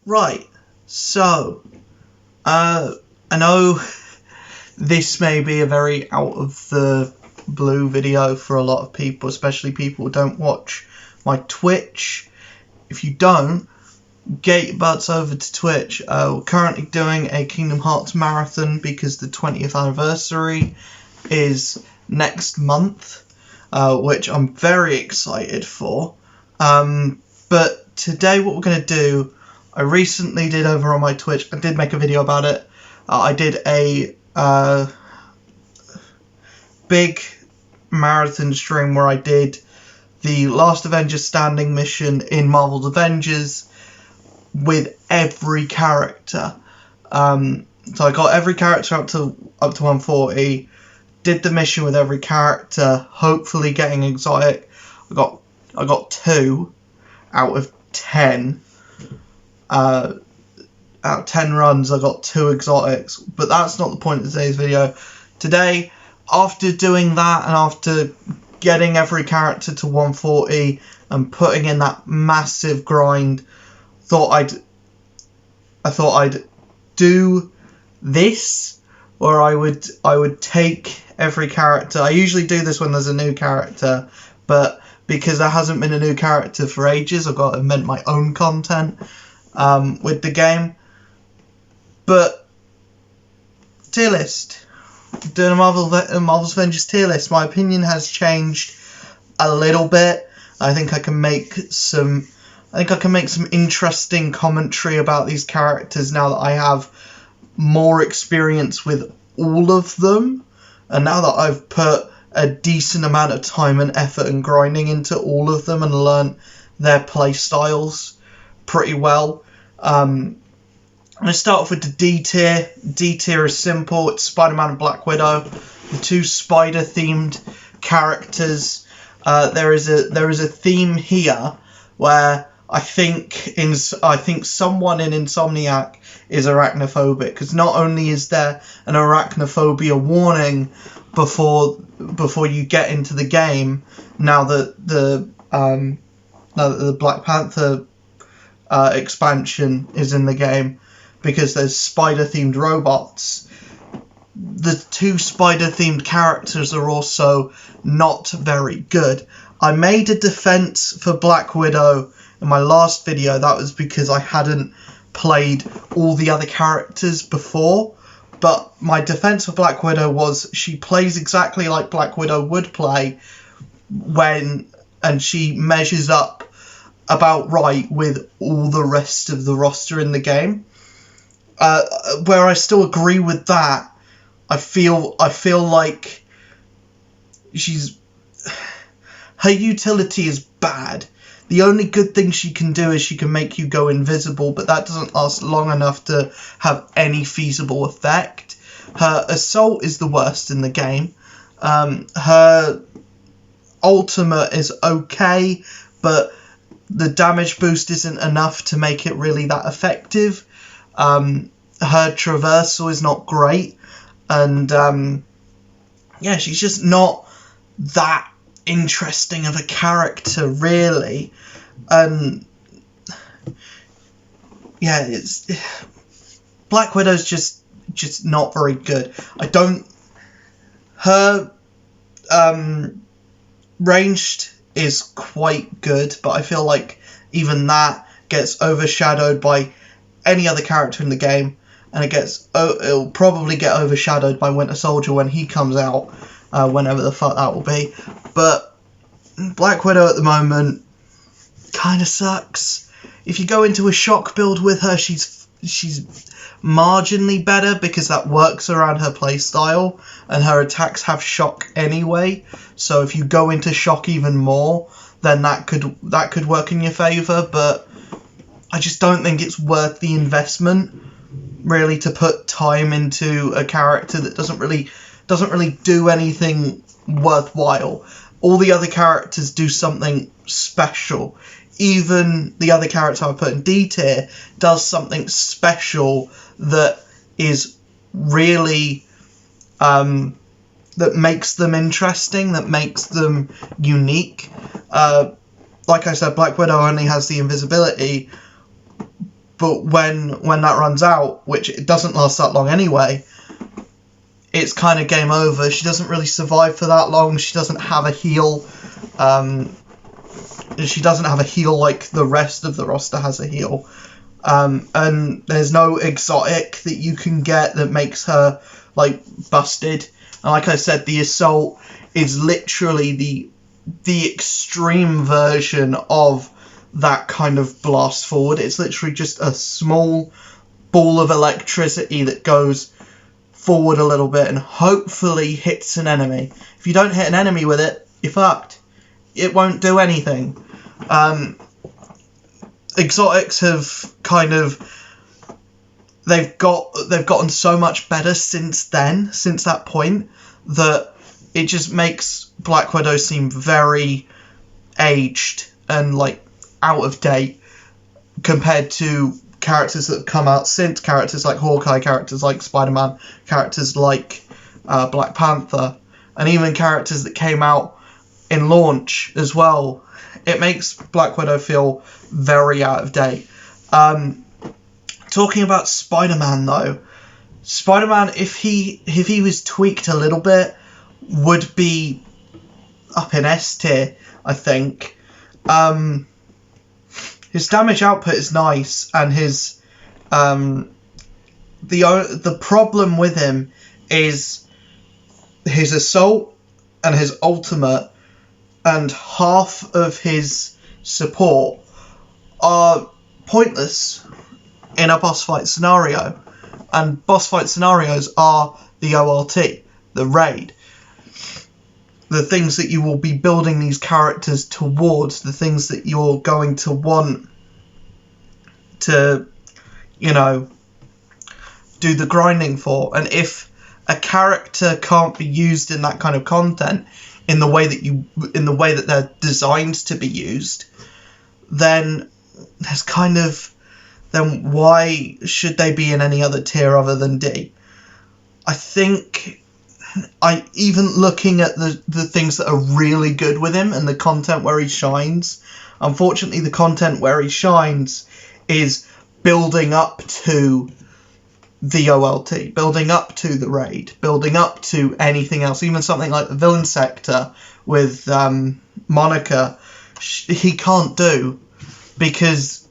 Right, so, I know this may be a very out of the blue video for a lot of people, especially people who don't watch my Twitch. If you don't, get your butts over to Twitch. We're currently doing a Kingdom Hearts marathon because the 20th anniversary is next month, which I'm very excited for. But today what we're going to do, I recently did over on my Twitch, I did make a video about it. I did a big marathon stream where I did the Last Avengers standing mission in Marvel's Avengers with every character. So I got every character up to 140, did the mission with every character, hopefully getting exotic. I got 2 out of 10. Out of 10 runs, I got 2 exotics, but that's not the point of today's video. Today, after doing that and after getting every character to 140 and putting in that massive grind, I thought I'd do this, where I would take every character. I usually do this when there's a new character, but because there hasn't been a new character for ages, I've got to invent my own content with the game. But tier list, doing a Marvel's Avengers tier list. My opinion has changed a little bit. I think I can make some interesting commentary about these characters now that I have more experience with all of them, and now that I've put a decent amount of time and effort and grinding into all of them and learned their play styles pretty well. I'm going to start off with the D tier. D tier is simple. It's Spider-Man and Black Widow, the 2 spider-themed characters. There is a theme here where I think someone in Insomniac is arachnophobic, because not only is there an arachnophobia warning before you get into the game, now that the Black Panther expansion is in the game, because there's spider-themed robots. The 2 spider-themed characters are also not very good. I made a defense for Black Widow in my last video. That was because I hadn't played all the other characters before. But my defense for Black Widow was she plays exactly like Black Widow would play and she measures up about right with all the rest of the roster in the game. Where I still agree with that, I feel like her utility is bad. The only good thing she can do is she can make you go invisible, but that doesn't last long enough to have any feasible effect. Her assault is the worst in the game. Her ultimate is okay, but the damage boost isn't enough to make it really that effective. Her traversal is not great, and yeah, she's just not that interesting of a character, really. And yeah, Black Widow's just not very good. Her ranged is quite good, but I feel like even that gets overshadowed by any other character in the game, and it'll probably get overshadowed by Winter Soldier when he comes out, whenever the fuck that will be. But Black Widow at the moment kind of sucks. If you go into a shock build with her, she's marginally better because that works around her playstyle, and her attacks have shock anyway. So if you go into shock even more, then that could work in your favour. But I just don't think it's worth the investment, really, to put time into a character that doesn't really do anything worthwhile. All the other characters do something special. Even the other character I put in D tier does something special that is really that makes them interesting, that makes them unique. Like I said, Black Widow only has the invisibility, but when that runs out, which it doesn't last that long anyway, it's kind of game over. She doesn't really survive for that long. She doesn't have a heal. She doesn't have a heal like the rest of the roster has a heal. And there's no exotic that you can get that makes her, like, busted. And like I said, the assault is literally the extreme version of that kind of blast forward. It's literally just a small ball of electricity that goes forward a little bit and hopefully hits an enemy. If you don't hit an enemy with it, you're fucked. It won't do anything. Exotics have kind of they've gotten so much better since that point, that it just makes Black Widow seem very aged and like out of date compared to characters that have come out since, characters like Hawkeye, characters like Spider-Man, characters like Black Panther, and even characters that came out in launch as well. It makes Black Widow feel very out of date. Talking about Spider-Man though, Spider-Man, if he was tweaked a little bit, would be up in S tier, I think. His damage output is nice, and his the problem with him is his assault and his ultimate and half of his support are pointless in a boss fight scenario. And boss fight scenarios are the OLT, the raid, the things that you will be building these characters towards, the things that you're going to want to, you know, do the grinding for. And if a character can't be used in that kind of content in the way that they're designed to be used, then then why should they be in any other tier other than D? I think, even looking at the things that are really good with him and the content where he shines, unfortunately the content where he shines is building up to the OLT, building up to the raid, building up to anything else. Even something like the villain sector with Monica, he can't do, because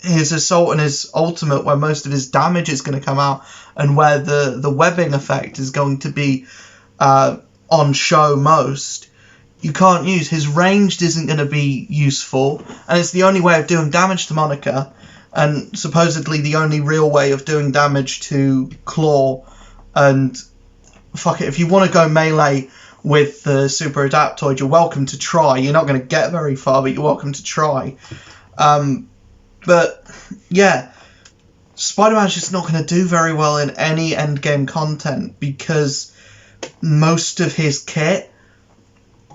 his assault and his ultimate, where most of his damage is going to come out and where the webbing effect is going to be on show most, you can't use. His ranged isn't going to be useful, and it's the only way of doing damage to Monica, and supposedly the only real way of doing damage to Claw. And fuck it, if you want to go melee with the Super Adaptoid, you're welcome to try. You're not going to get very far, but you're welcome to try. But yeah, Spider-Man's just not going to do very well in any endgame content, because most of his kit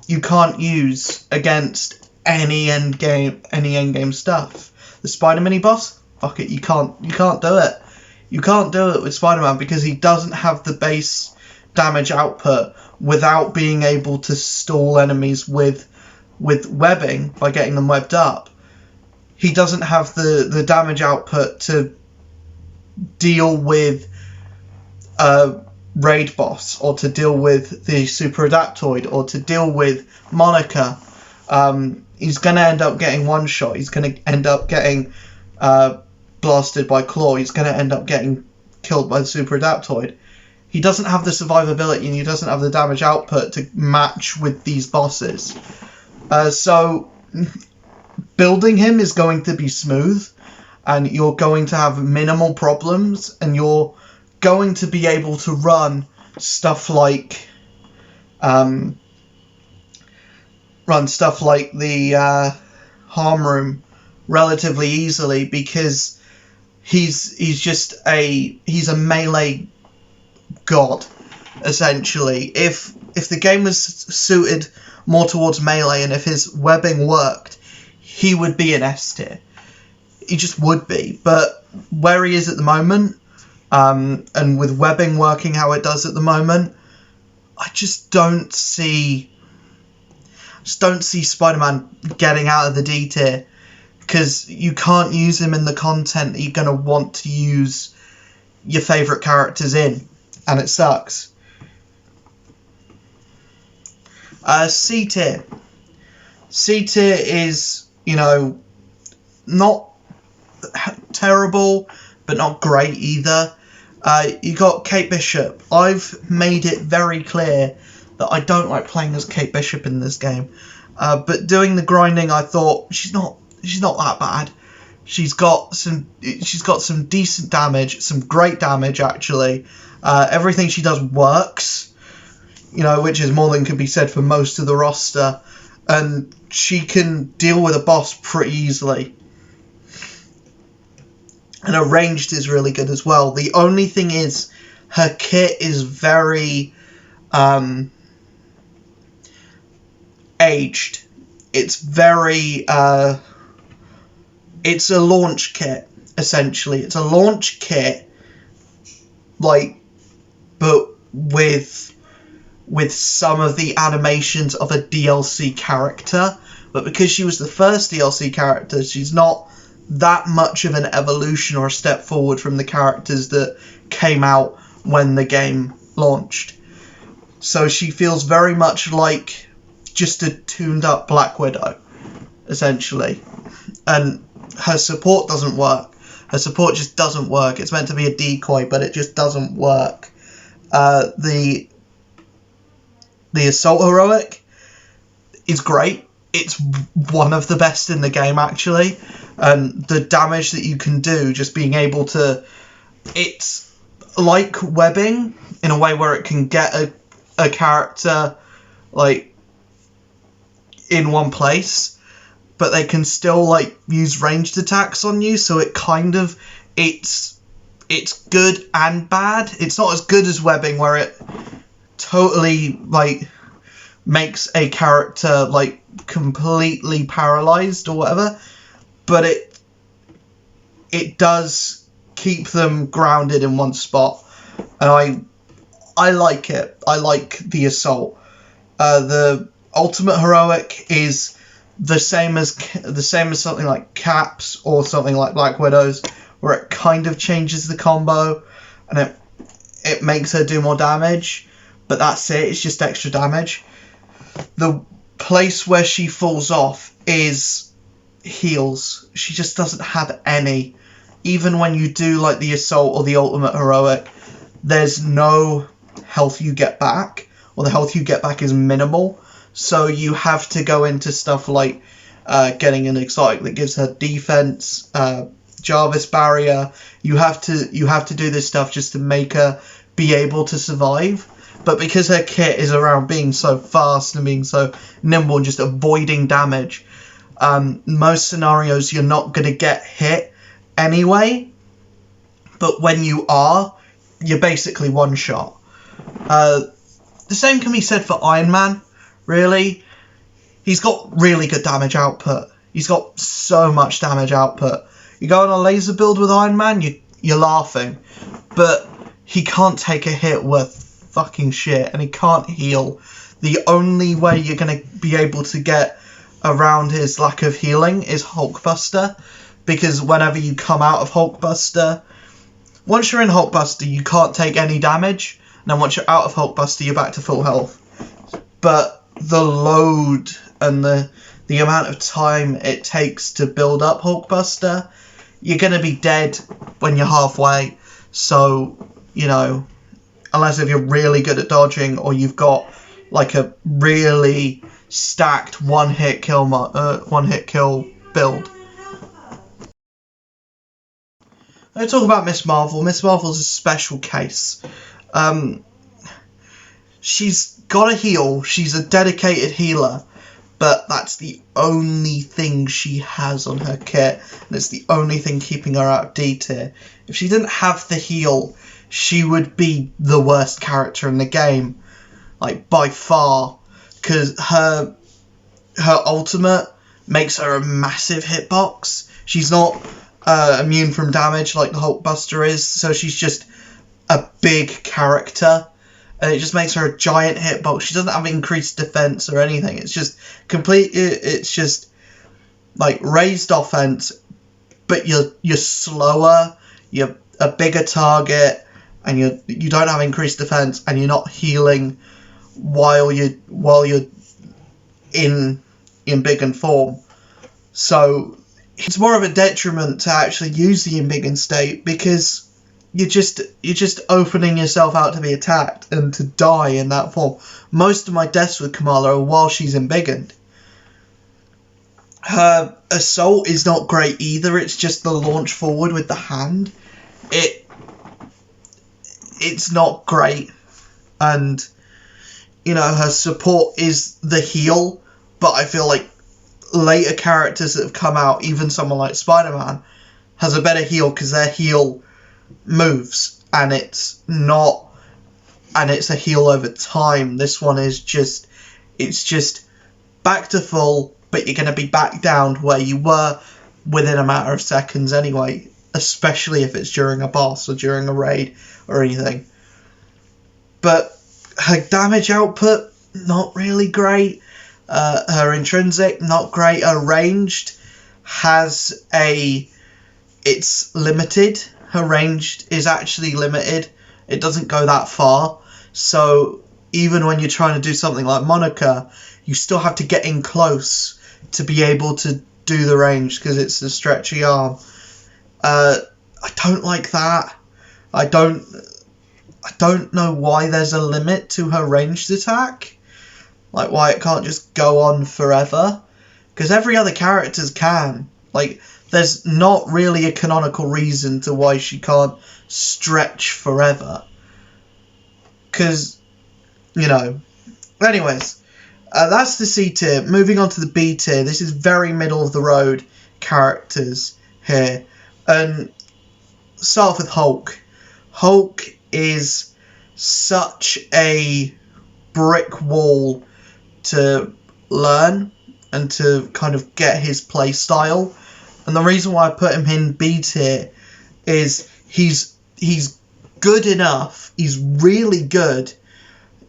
you can't use against any endgame stuff. The Spider mini boss, fuck it, you can't do it. You can't do it with Spider-Man, because he doesn't have the base damage output without being able to stall enemies with webbing by getting them webbed up. He doesn't have the damage output to deal with a raid boss, or to deal with the Super Adaptoid, or to deal with Monica. He's going to end up getting one shot. He's going to end up getting blasted by Claw. He's going to end up getting killed by the Super Adaptoid. He doesn't have the survivability, and he doesn't have the damage output to match with these bosses. So building him is going to be smooth, and you're going to have minimal problems, and you're going to be able to run stuff like the harm room relatively easily, because he's a melee god, essentially. If the game was suited more towards melee, and if his webbing worked, he would be an S tier. He just would be. But where he is at the moment, and with webbing working how it does at the moment, I just don't see Spider-Man getting out of the D tier. because you can't use him in the content that you're going to want to use your favourite characters in, and it sucks. C tier. C tier is, not terrible, but not great either. You got Kate Bishop. I've made it very clear that I don't like playing as Kate Bishop in this game. But doing the grinding, I thought she's not that bad. She's got some decent damage, some great damage actually. Everything she does works, which is more than can be said for most of the roster. And she can deal with a boss pretty easily. And her ranged is really good as well. The only thing is, her kit is very aged. It's very it's a launch kit, essentially. It's a launch kit, but with some of the animations of a DLC character. But because she was the first DLC character, she's not that much of an evolution or a step forward from the characters that came out when the game launched. So she feels very much like just a tuned up Black Widow, essentially. And her support doesn't work. Her support just doesn't work. It's meant to be a decoy, but it just doesn't work. The Assault Heroic is great. It's one of the best in the game, actually. And the damage that you can do, just being able to... It's like webbing, in a way where it can get a character, in one place, but they can still, use ranged attacks on you, so it kind of... It's good and bad. It's not as good as webbing, where it totally, makes a character, completely paralyzed or whatever, but it does keep them grounded in one spot, and I like it. I like the Assault. The Ultimate Heroic is the same as something like Caps or something like Black Widow's, where it kind of changes the combo, and it makes her do more damage, but that's it. It's just extra damage. The place where she falls off is heals. She just doesn't have any. Even when you do the Assault or the Ultimate Heroic, there's no health you get back, or the health you get back is minimal. So you have to go into stuff like getting an exotic that gives her defense, Jarvis barrier. You have to do this stuff just to make her be able to survive. But because her kit is around being so fast and being so nimble and just avoiding damage, most scenarios you're not going to get hit anyway. But when you are, you're basically one shot. The same can be said for Iron Man, really. He's got really good damage output. He's got so much damage output. You go on a laser build with Iron Man, you're laughing. But he can't take a hit worth fucking shit, and he can't heal. The only way you're going to be able to get around his lack of healing is Hulkbuster, because whenever you come out of Hulkbuster, once you're in Hulkbuster, you can't take any damage, and then once you're out of Hulkbuster, you're back to full health. But the load and the amount of time it takes to build up Hulkbuster, you're going to be dead when you're halfway. So, unless if you're really good at dodging, or you've got a really stacked one-hit kill build. Let's talk about Miss Marvel. Miss Marvel's a special case. She's got a heal. She's a dedicated healer, but that's the only thing she has on her kit, and it's the only thing keeping her out of D tier. If she didn't have the heal, she would be the worst character in the game, by far, because her ultimate makes her a massive hitbox. She's not immune from damage like the Hulkbuster is, so she's just a big character, and it just makes her a giant hitbox. She doesn't have increased defense or anything. It's just like raised offense, but you're slower, you're a bigger target, and you don't have increased defense, and you're not healing while you're in embiggen form. So it's more of a detriment to actually use the embiggen state, because you're just opening yourself out to be attacked and to die in that form. Most of my deaths with Kamala are while she's embiggened. Her assault is not great either. It's just the launch forward with the hand. It's not great. And, you know, her support is the heal, but I feel like later characters that have come out, even someone like Spider-Man, has a better heal because their heal moves, and it's a heal over time. This one is just back to full, but you're going to be back down to where you were within a matter of seconds anyway, especially if it's during a boss or during a raid or anything. But her damage output, not really great. Her intrinsic, not great. Her ranged it's limited. Her ranged is actually limited. It doesn't go that far. So even when you're trying to do something like Monica, you still have to get in close to be able to do the range, because it's a stretchy arm. I don't like that. I don't know why there's a limit to her ranged attack. Like, why it can't just go on forever. Because every other characters can. Like, there's not really a canonical reason to why she can't stretch forever. Because, you know. Anyways, that's the C tier. Moving on to the B tier. This is very middle of the road characters here. And start off with Hulk. Hulk is such a brick wall to learn and to kind of get his play style. And the reason why I put him in B tier is he's good enough. He's really good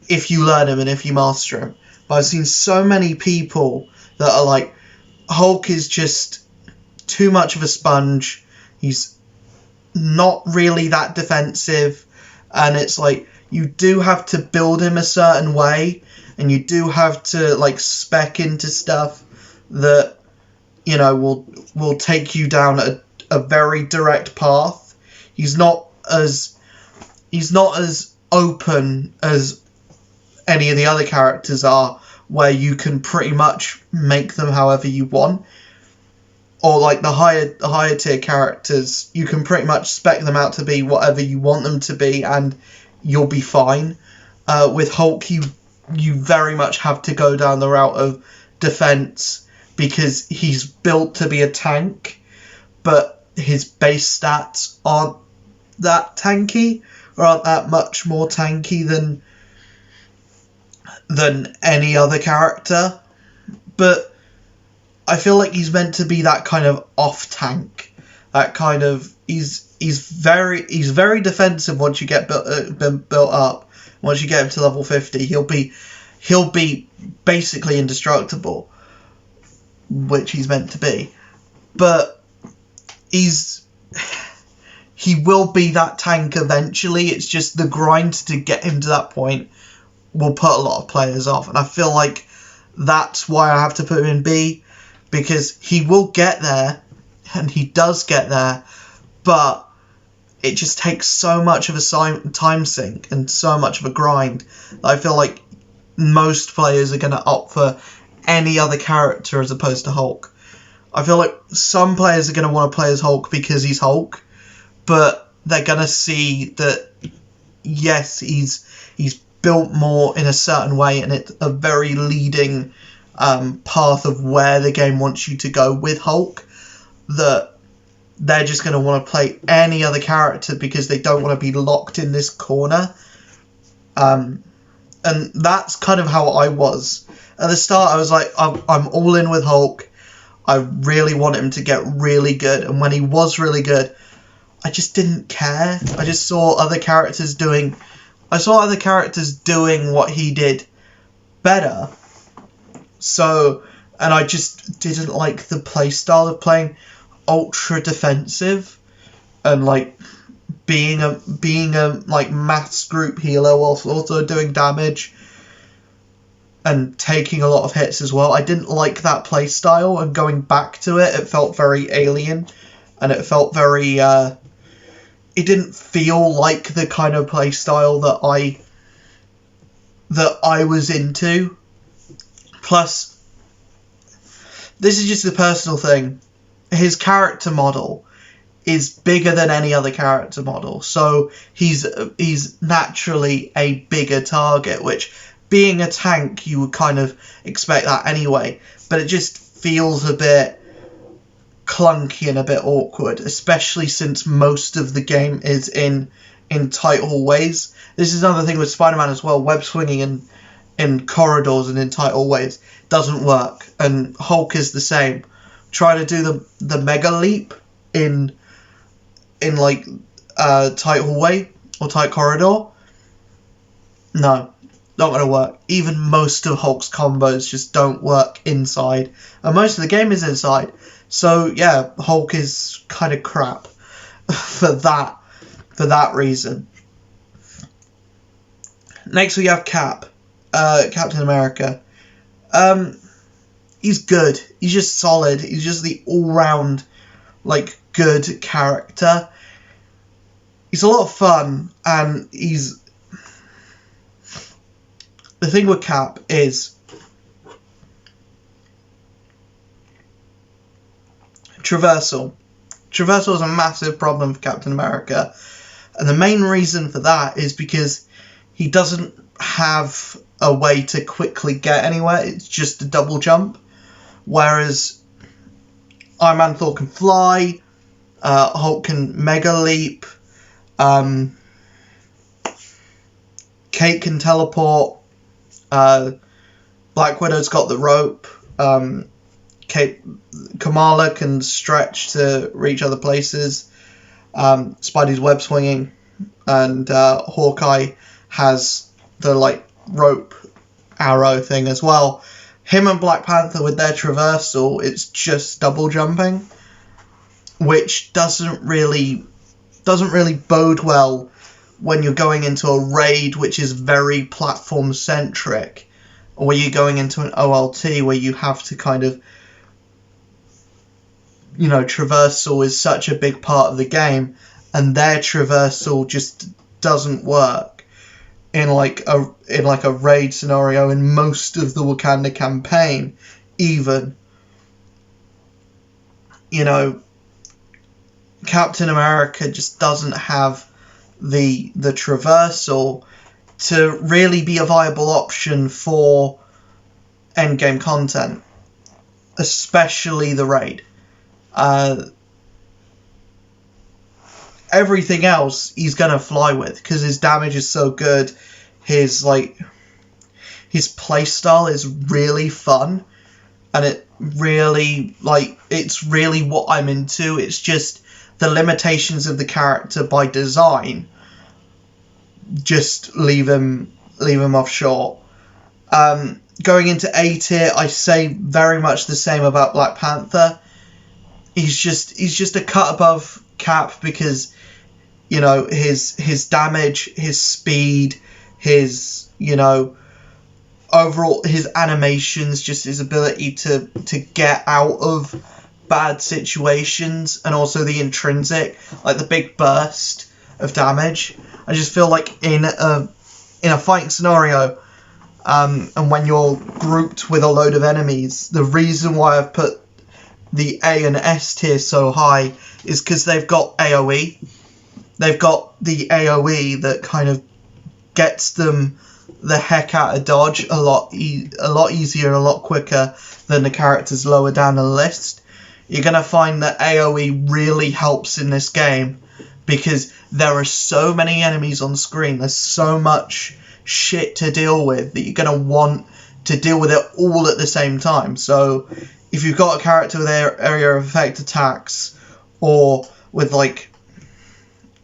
if you learn him and if you master him. But I've seen so many people that are like, Hulk is just too much of a sponge. He's not really that defensive. And it's like, you do have to build him a certain way. And you do have to, like, spec into stuff that, you know, will take you down a very direct path. He's not as open as any of the other characters are, where you can pretty much make them however you want. Or like the higher tier characters, you can pretty much spec them out to be whatever you want them to be, and you'll be fine. With Hulk, you very much have to go down the route of defense, because he's built to be a tank, but his base stats aren't that tanky, or aren't that much more tanky than any other character. But I feel like he's meant to be that kind of off tank, that kind of he's very defensive once you get built up. Once you get him to level 50, he'll be basically indestructible, which he's meant to be. But he will be that tank eventually. It's just the grind to get him to that point will put a lot of players off. And I feel like that's why I have to put him in B, because he will get there, and he does get there, but it just takes so much of a time sink and so much of a grind that I feel like most players are going to opt for any other character as opposed to Hulk. I feel like some players are going to want to play as Hulk because he's Hulk, but they're going to see that, yes, he's built more in a certain way, and it's a very leading path of where the game wants you to go with Hulk, that they're just going to want to play any other character because they don't want to be locked in this corner. And that's kind of how I was. At the start, I was like, I'm all in with Hulk. I really want him to get really good. And when he was really good, I just didn't care. I just saw other characters doing what he did better. So and I just didn't like the playstyle of playing ultra defensive and like being a like maths group healer whilst also doing damage and taking a lot of hits as well. I didn't like that playstyle, and going back to it, it felt very alien, and it felt very it didn't feel like the kind of playstyle that I was into. Plus, this is just a personal thing, his character model is bigger than any other character model, so he's naturally a bigger target, which, being a tank, you would kind of expect that anyway, but it just feels a bit clunky and a bit awkward, especially since most of the game is in tight hallways. This is another thing with Spider-Man as well, web swinging in corridors and in tight hallways doesn't work, and Hulk is the same. Try to do the mega leap in like tight hallway or tight corridor, no, not going to work. Even most of Hulk's combos just don't work inside, and most of the game is inside, so yeah, Hulk is kind of crap for that reason. Next we have Cap, Captain America. He's good, he's just solid, he's just the all-round like good character. He's a lot of fun, and the thing with Cap is traversal. Traversal is a massive problem for Captain America, and the main reason for that is because he doesn't have a way to quickly get anywhere. It's just a double jump, whereas Iron Man, Thor can fly, Hulk can mega leap, Kate can teleport, Black Widow's got the rope, Kamala can stretch to reach other places, Spidey's web swinging, and Hawkeye has the like rope arrow thing as well. Him and Black Panther with their traversal, it's just double jumping, which doesn't really bode well when you're going into a raid which is very platform centric, or where you're going into an OLT where you have to kind of, you know, traversal is such a big part of the game, and their traversal just doesn't work in like a raid scenario in most of the Wakanda campaign. Even, you know, Captain America just doesn't have the traversal to really be a viable option for endgame content, especially the raid. Everything else he's gonna fly with because his damage is so good. His playstyle is really fun, and it's really what I'm into. It's just the limitations of the character by design just leave him off short. Going into A tier, I say very much the same about Black Panther. He's just a cut above Cap because, you know, his damage, his speed, his, you know, overall his animations, just his ability to get out of bad situations, and also the intrinsic, like the big burst of damage. I just feel like in a fighting scenario, and when you're grouped with a load of enemies, the reason why I've put the A and S tier so high is because they've got AoE. They've got the AoE that kind of gets them the heck out of dodge a lot easier and a lot quicker than the characters lower down the list. You're going to find that AoE really helps in this game because there are so many enemies on screen. There's so much shit to deal with that you're going to want to deal with it all at the same time. So if you've got a character with area of effect attacks, or with like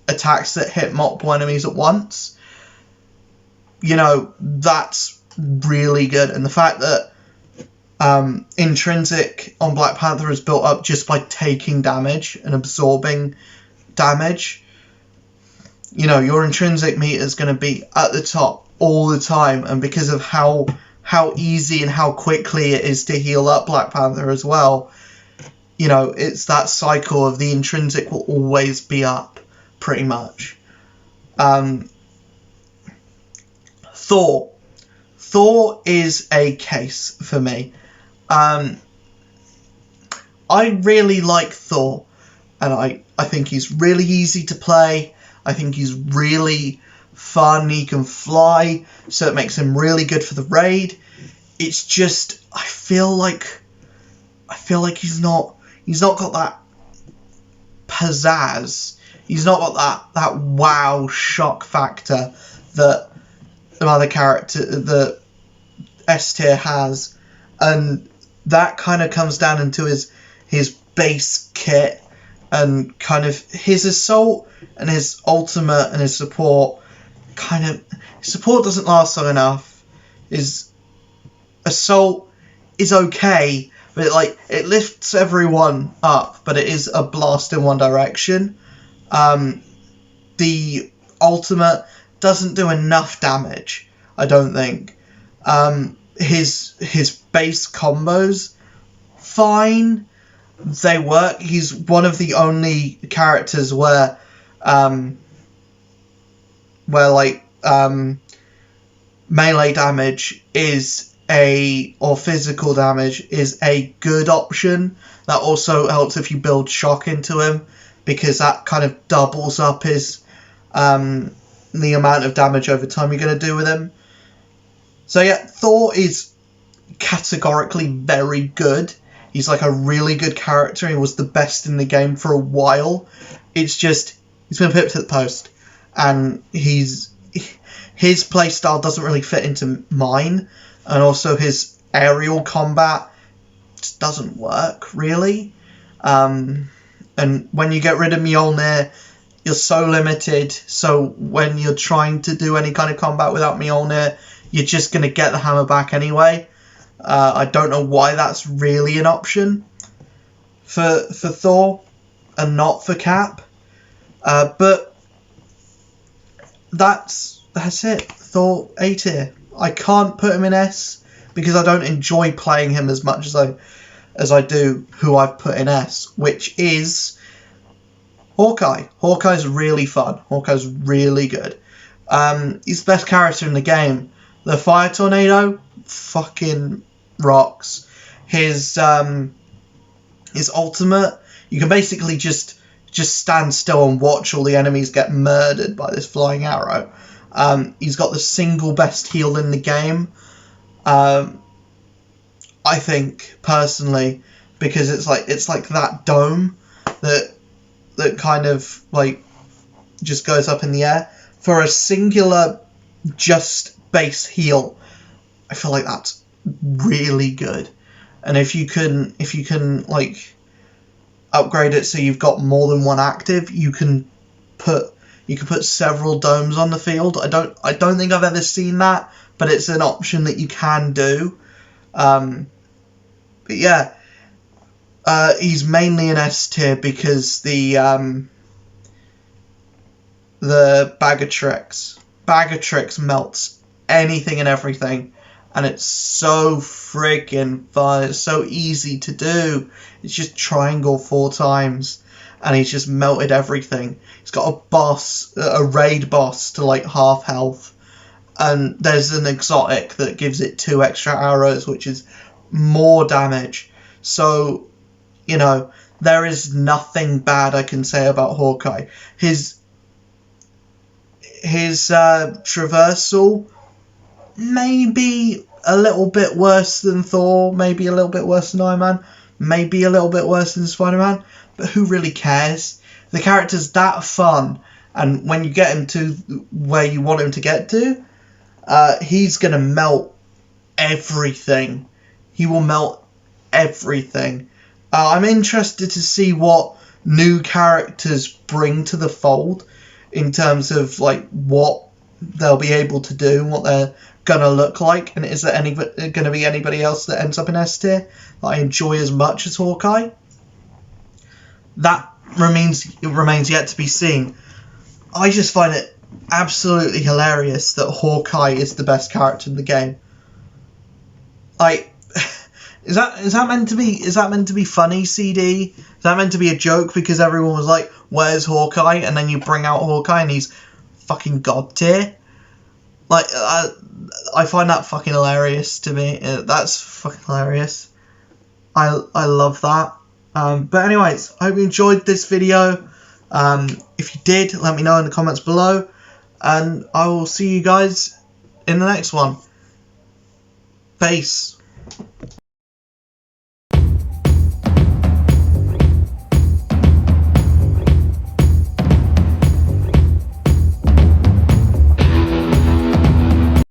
attacks that hit multiple enemies at once, you know, that's really good. And the fact that Intrinsic on Black Panther is built up just by taking damage and absorbing damage. You know, your intrinsic meter is going to be at the top all the time, and because of how easy and how quickly it is to heal up Black Panther as well, you know, it's that cycle of the intrinsic will always be up, pretty much. Thor. Thor is a case for me. I really like Thor, and I think he's really easy to play. I think he's really fun. He can fly, so it makes him really good for the raid. It's just I feel like he's not got that pizzazz. He's not got that wow shock factor that the other character, the S tier has, and that kind of comes down into his base kit and kind of his assault and his ultimate and his support. His support doesn't last long enough. His assault is okay, but it lifts everyone up, but it is a blast in one direction. The ultimate doesn't do enough damage, I don't think. His base combos, fine, they work. He's one of the only characters where melee damage or physical damage is a good option. That also helps if you build shock into him, because that kind of doubles up his the amount of damage over time you're going to do with him. So yeah, Thor is categorically very good. He's like a really good character. He was the best in the game for a while. It's just he's been pipped at the post, and his playstyle doesn't really fit into mine, and also his aerial combat just doesn't work really. And when you get rid of Mjolnir, you're so limited. So when you're trying to do any kind of combat without Mjolnir, you're just going to get the hammer back anyway. I don't know why that's really an option for Thor and not for Cap. But that's it. Thor A tier. I can't put him in S because I don't enjoy playing him as much as I do who I've put in S, which is Hawkeye. Hawkeye's really fun. Hawkeye's really good. He's the best character in the game. The fire tornado fucking rocks. His ultimate, you can basically just stand still and watch all the enemies get murdered by this flying arrow. He's got the single best heal in the game. I think personally, because it's like that dome that kind of like just goes up in the air for a singular just base heal. I feel like that's really good. And if you can like upgrade it so you've got more than one active, you can put several domes on the field. I don't think I've ever seen that, but it's an option that you can do. But yeah, he's mainly an S tier because the Bag of Tricks melts anything and everything, and it's so freaking fun. It's so easy to do. It's just triangle 4 times, and he's just melted everything. He's got a raid boss to like half health, and there's an exotic that gives it 2 extra arrows, which is more damage. So, you know, there is nothing bad I can say about Hawkeye. His traversal, maybe a little bit worse than Thor, maybe a little bit worse than Iron Man, maybe a little bit worse than Spider-Man, but who really cares? The character's that fun, and when you get him to where you want him to get to, he's going to melt everything. He will melt everything. I'm interested to see what new characters bring to the fold in terms of like what they'll be able to do, what their gonna look like, and is there gonna be anybody else that ends up in S tier that I enjoy as much as Hawkeye? That remains yet to be seen. I just find it absolutely hilarious that Hawkeye is the best character in the game. Like, is that meant to be funny, CD? Is that meant to be a joke because everyone was like, "Where's Hawkeye?" And then you bring out Hawkeye and he's fucking god tier. Like, I find that fucking hilarious to me. That's fucking hilarious. I love that. But anyways, I hope you enjoyed this video. If you did, let me know in the comments below. And I will see you guys in the next one. Peace.